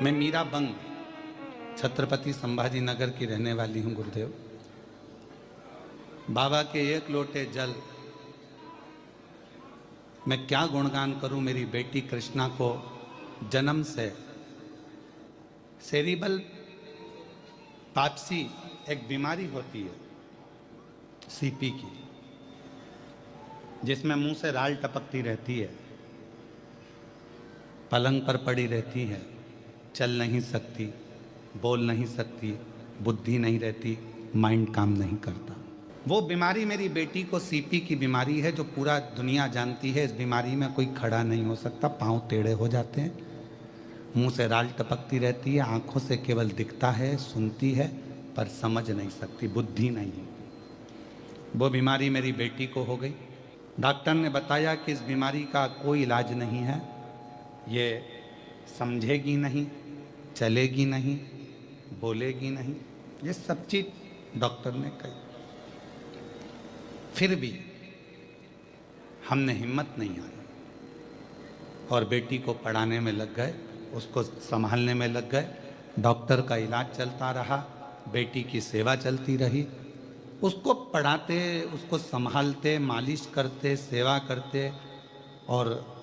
मैं मीरा बंग छत्रपति संभाजी नगर की रहने वाली हूँ गुरुदेव। बाबा के एक लोटे जल मैं क्या गुणगान करूं। मेरी बेटी कृष्णा को जन्म से सेरिबल पाप्सी एक बीमारी होती है सीपी की, जिसमें मुंह से राल टपकती रहती है, पलंग पर पड़ी रहती है, चल नहीं सकती, बोल नहीं सकती, बुद्धि नहीं रहती, माइंड काम नहीं करता। वो बीमारी मेरी बेटी को सीपी की बीमारी है, जो पूरा दुनिया जानती है। इस बीमारी में कोई खड़ा नहीं हो सकता, पांव टेढ़े हो जाते हैं, मुंह से राल टपकती रहती है, आंखों से केवल दिखता है, सुनती है, पर समझ नहीं सकती, बुद्धि नहीं है। वो बीमारी मेरी बेटी को हो गई। डॉक्टर ने बताया कि इस बीमारी का कोई इलाज नहीं है, ये समझेगी नहीं, चलेगी नहीं, बोलेगी नहीं, ये सब चीज डॉक्टर ने कही। फिर भी हमने हिम्मत नहीं हारी और बेटी को पढ़ाने में लग गए, उसको संभालने में लग गए। डॉक्टर का इलाज चलता रहा, बेटी की सेवा चलती रही, उसको पढ़ाते, उसको संभालते, मालिश करते, सेवा करते। और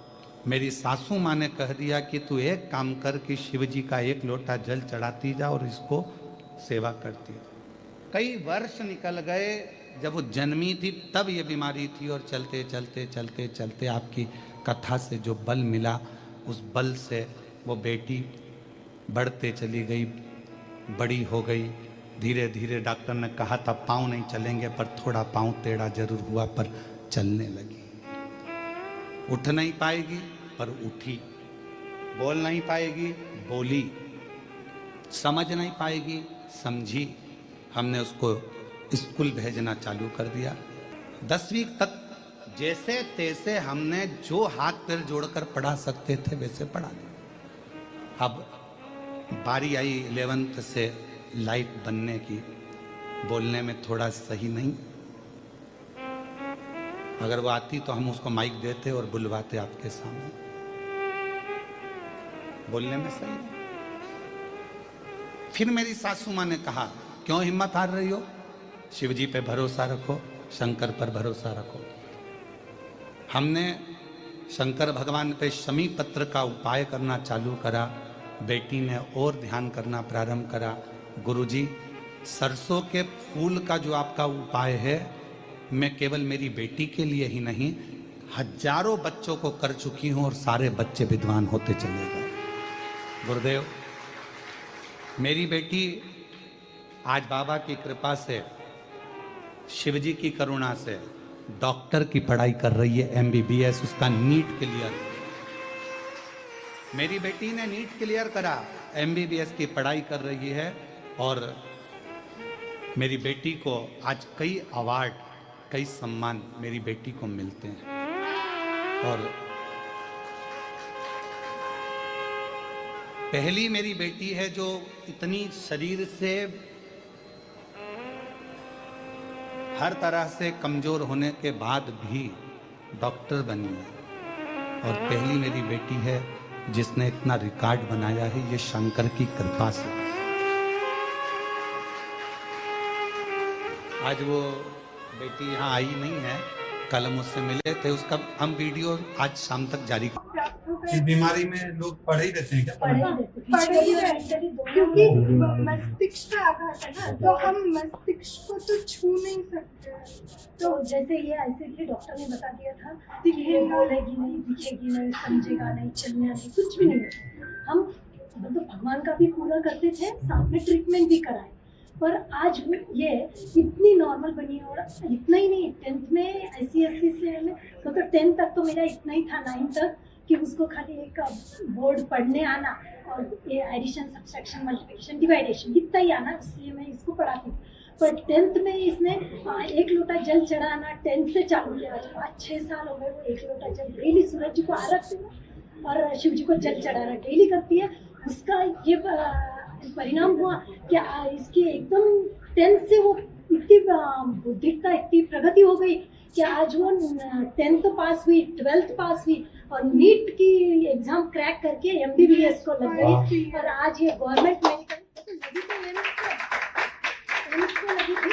मेरी सासू माँ ने कह दिया कि तू एक काम कर कि शिव जी का एक लोटा जल चढ़ाती जा और इसको सेवा करती जा। कई वर्ष निकल गए, जब वो जन्मी थी तब ये बीमारी थी, और चलते चलते चलते चलते आपकी कथा से जो बल मिला, उस बल से वो बेटी बढ़ते चली गई, बड़ी हो गई। धीरे धीरे डॉक्टर ने कहा था पाँव नहीं चलेंगे, पर थोड़ा पाँव टेढ़ा जरूर हुआ, पर चलने लगी। उठ नहीं पाएगी पर उठी, बोल नहीं पाएगी बोली, समझ नहीं पाएगी समझी। हमने उसको स्कूल भेजना चालू कर दिया। 10वीं तक जैसे तैसे हमने जो हाथ पैर जोड़कर पढ़ा सकते थे वैसे पढ़ा दिया। अब बारी आई 11th से लाइट बनने की। बोलने में थोड़ा सही नहीं, अगर वो आती तो हम उसको माइक देते और बुलवाते आपके सामने। बोलने में सही नहीं। फिर मेरी सासू माँ ने कहा क्यों हिम्मत हार रही हो, शिव जी पे भरोसा रखो, शंकर पर भरोसा रखो। हमने शंकर भगवान पे शमी पत्र का उपाय करना चालू करा। बेटी ने और ध्यान करना प्रारंभ करा। गुरुजी, सरसों के फूल का जो आपका उपाय है, मैं केवल मेरी बेटी के लिए ही नहीं, हजारों बच्चों को कर चुकी हूं और सारे बच्चे विद्वान होते चले गए। गुरुदेव, मेरी बेटी आज बाबा की कृपा से, शिव जी की करुणा से डॉक्टर की पढ़ाई कर रही है, MBBS, उसका नीट क्लियर। मेरी बेटी ने नीट क्लियर करा, MBBS की पढ़ाई कर रही है। और मेरी बेटी को आज कई अवार्ड, कई सम्मान मेरी बेटी को मिलते हैं। और पहली मेरी बेटी है जो इतनी शरीर से हर तरह से कमजोर होने के बाद भी डॉक्टर बनी है। और पहली मेरी बेटी है जिसने इतना रिकॉर्ड बनाया है, ये शंकर की कृपा से। आज वो बेटी यहाँ आई नहीं है, कल मुझसे मिले थे, उसका हम वीडियो आज शाम तक जारी। इस बीमारी में लोग पढ़ ही देते हैं क्या? पढ़ ही रहते, क्योंकि मस्तिष्क का आघात है ना, तो हम मस्तिष्क को तो छू नहीं सकते। तो जैसे ये ऐसे कि डॉक्टर ने बता दिया था कि ये बोलेगी नहीं, दिखेगी नहीं, समझेगा नहीं, चलना नहीं, कुछ भी नहीं। हम मतलब भगवान का भी पूरा करते थे, साथ में ट्रीटमेंट भी कराए। पर आज ये इतनी नॉर्मल बनी। और इतना ही नहीं, 10th में ICSE से मतलब 10th तक तो मेरा इतना ही था, 9th तक, कि उसको खाली एक बोर्ड पढ़ने आना और ये एडिशन, सब्सट्रैक्शन, मल्टीप्लिकेशन, डिवाइडेशन इतना ही आना, इसलिए मैं इसको पढ़ाती हूँ। पर 10th में इसने एक लोटा जल चढ़ाना 10th से चालू किया। 5-6 साल हो गए वो एक लोटा जल डेली सूरज जी को आरत देना और शिव जी को जल चढ़ाना डेली करती है। उसका ये परिणाम हुआ कि इसकी एकदम 10th से वो इतनी बुद्धिकता, इतनी प्रगति हो गई कि आज वो 10th पास हुई, 12th पास हुई, और नीट की एग्जाम क्रैक करके MBBS को लग गई। और आज ये गवर्नमेंट मेडिकल लगी तो एम्स को लगी थी,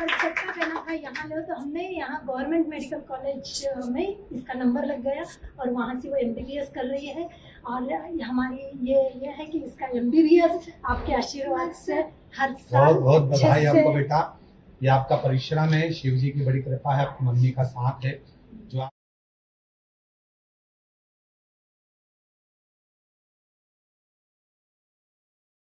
पर सट्टा कहना था यहाँ लो, तो हमने यहाँ गवर्नमेंट मेडिकल कॉलेज में इसका नंबर लग गया और वहाँ से वो MBBS कर रही है। और हमारी ये है कि इसका MBBS आपके आशीर्वाद से हर साल बहुत बहुत अच्छे बधाई से- आपको बेटा, ये आपका परिश्रम है, शिव जी की बड़ी कृपा है, आपकी मम्मी का साथ है जो